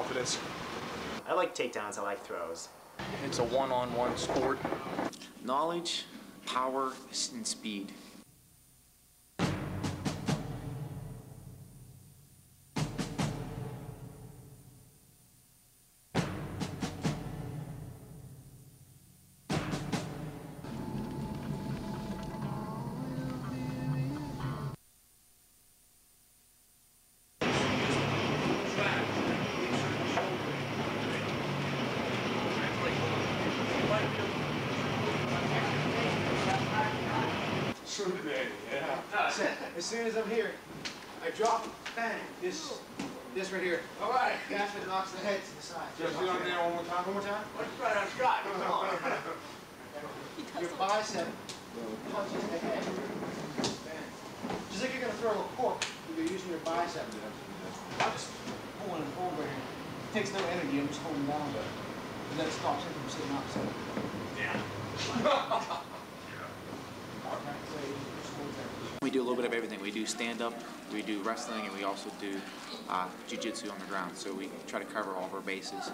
confidence. I like takedowns, I like throws. It's a one-on-one sport. Knowledge, power, and speed. As soon as I'm here, I drop, bang, this right here. All right. That's what knocks the head to the side. Just do it on there one more time. One more time? Let's try that shot. Your bicep punches the head. Bang. Just like you're going to throw a cork, you're using your bicep. I'm just pulling and pulling right here. It takes no energy, I'm just holding down, but that stops him from sitting opposite. Yeah. We do a little bit of everything. We do stand-up, we do wrestling, and we also do jiu-jitsu on the ground. So we try to cover all of our bases.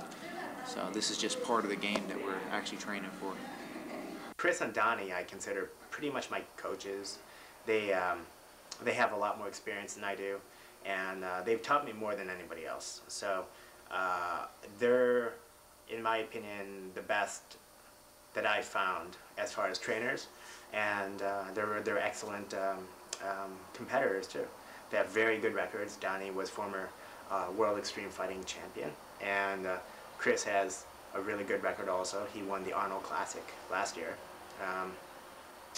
So this is just part of the game that we're actually training for. Chris and Donnie I consider pretty much my coaches. They have a lot more experience than I do, and they've taught me more than anybody else. So they're, in my opinion, the best that I've found as far as trainers, and they're excellent competitors too. They have very good records. Donnie was former World Extreme Fighting champion, and Chris has a really good record also. He won the Arnold Classic last year.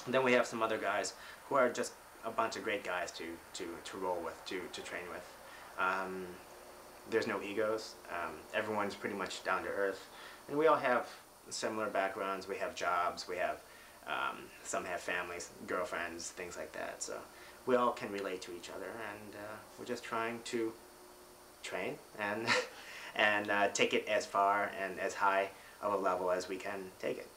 Then we have some other guys who are just a bunch of great guys to roll with, to train with. There's no egos. Everyone's pretty much down to earth, and we all have similar backgrounds. We have jobs. We have some have families, girlfriends, things like that. So we all can relate to each other, and we're just trying to train and and take it as far and as high of a level as we can take it.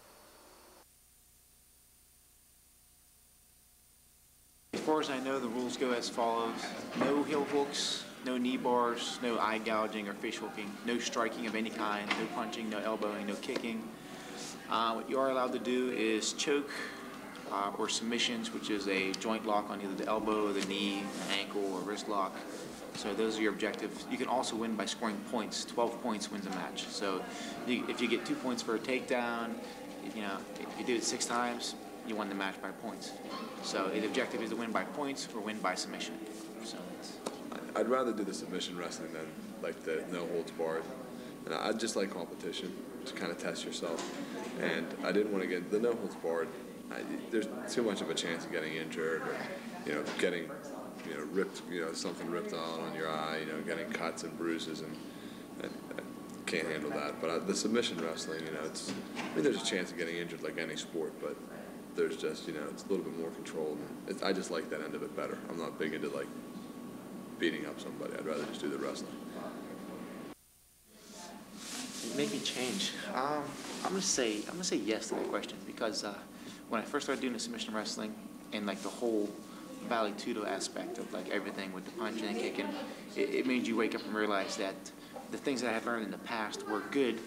As far as I know, the rules go as follows: no heel hooks, no knee bars, no eye gouging or fish hooking, no striking of any kind, no punching, no elbowing, no kicking. What you are allowed to do is choke or submissions, which is a joint lock on either the elbow, the knee, the ankle, or wrist lock. So those are your objectives. You can also win by scoring points. 12 points wins a match. So if you get 2 points for a takedown, if you do it 6 times, you won the match by points. So the objective is to win by points or win by submission. So I'd rather do the submission wrestling than like the no holds barred. And I just like competition to kind of test yourself. And I didn't want to get the no holds barred. There's too much of a chance of getting injured, or getting ripped, something ripped on your eye, getting cuts and bruises, and I can't handle that. But the submission wrestling, there's a chance of getting injured like any sport, but there's just, it's a little bit more controlled. I just like that end of it better. I'm not big into like beating up somebody. I'd rather just do the wrestling. make me change. I'm gonna say yes to that question, because when I first started doing the submission wrestling and like the whole Vale Tudo aspect of like everything with the punching and kicking, it made you wake up and realize that the things that I had learned in the past were good,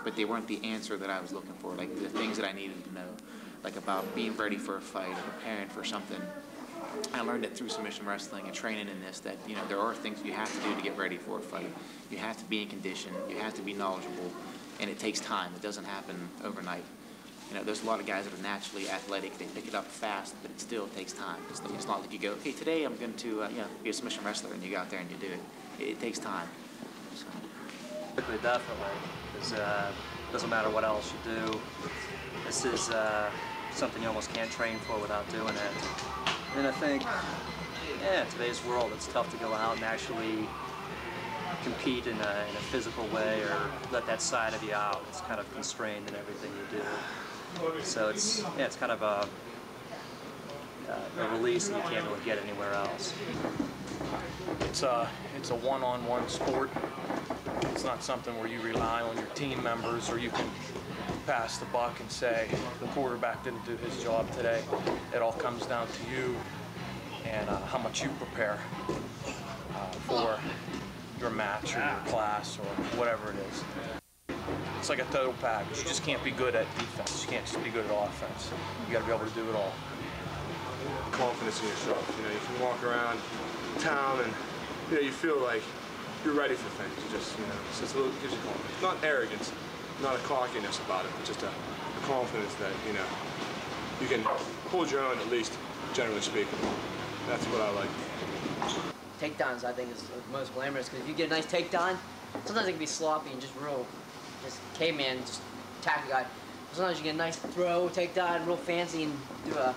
but they weren't the answer that I was looking for. Like the things that I needed to know, like about being ready for a fight or preparing for something. I learned it through submission wrestling and training in this, that there are things you have to do to get ready for a fight. You have to be in condition, you have to be knowledgeable, and it takes time. It doesn't happen overnight. There's a lot of guys that are naturally athletic, they pick it up fast, but it still takes time. It's not like you go, okay, today I'm going to be a submission wrestler, and you go out there and you do it. It takes time. So. Definitely, because it doesn't matter what else you do. This is something you almost can't train for without doing it. And I think, in today's world, it's tough to go out and actually compete in a physical way or let that side of you out. It's kind of constrained in everything you do. So it's kind of a release that you can't really get anywhere else. It's a one-on-one sport. It's not something where you rely on your team members, or you can pass the buck and say the quarterback didn't do his job today. It all comes down to you and how much you prepare for your match or your class or whatever it is. It's like a total package. You just can't be good at defense. You can't just be good at offense. You got to be able to do it all. Confidence in yourself. You know, you can walk around town and you feel like you're ready for things. You just, it's just a little, gives you confidence. Not arrogance, not a cockiness about it, but just a confidence that you can hold your own, at least generally speaking. That's what I like. Takedowns, I think, is the most glamorous, because if you get a nice takedown, sometimes it can be sloppy and just caveman, just attack the guy. Sometimes you get a nice throw, takedown, real fancy, and do a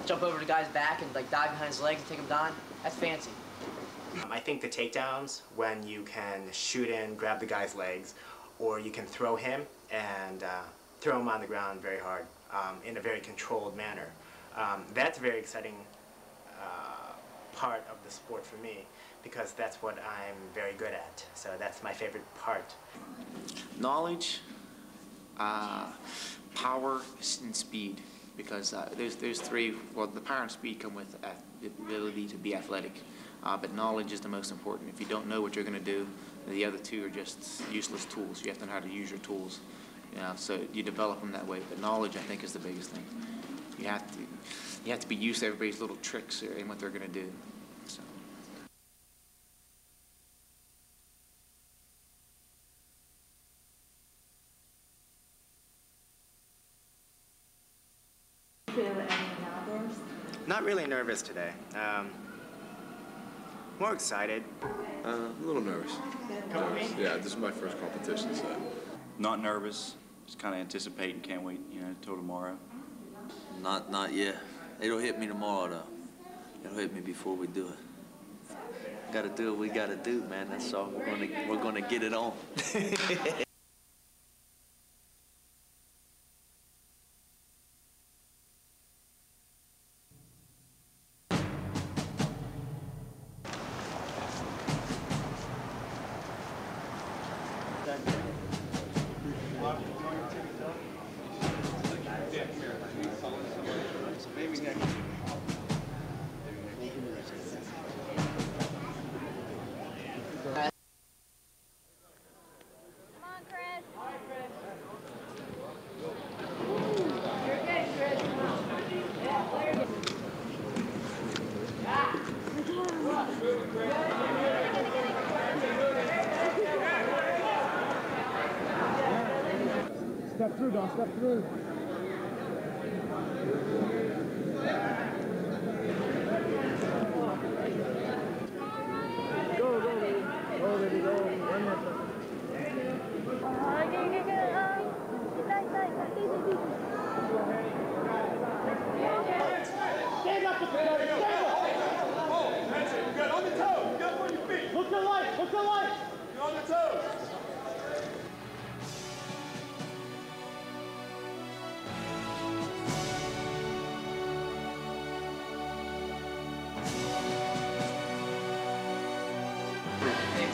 jump over the guy's back and like dive behind his legs and take him down. That's fancy. I think the takedowns, when you can shoot in, grab the guy's legs, or you can throw him and throw him on the ground very hard in a very controlled manner. That's a very exciting part of the sport for me, because that's what I'm very good at. So that's my favorite part. Knowledge, power, and speed. Because there's three. Well, the power and speed come with the ability to be athletic, but knowledge is the most important. If you don't know what you're going to do, the other two are just useless tools. You have to know how to use your tools. So you develop them that way. But knowledge, I think, is the biggest thing. You have to be used to everybody's little tricks and what they're going to do. So. Feel any nervous? Not really nervous today. More excited. A little nervous. Yeah, this is my first competition, so. Not nervous, just kind of anticipating, can't wait, till tomorrow. Not yet. It'll hit me tomorrow, though. It'll hit me before we do it. Gotta do what we gotta do, man. That's all. We're gonna get it on. Step through, Don, step through. Go, baby. Go, baby, go. One more time. Stand up, stand up. Oh, that's it. Good. On the toes. Get up on your feet. Look to light, look to light. You're on the toes.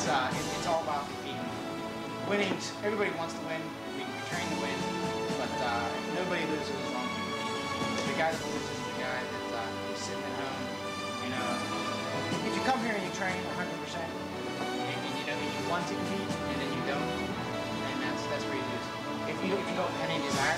It's all about competing. Winning's, everybody wants to win. We train to win, but nobody loses as long as you compete. The guy that loses is the guy that is sitting at home. If you come here and you train 100%, and you want to compete, and then you don't, then that's where you lose. If you don't have any desire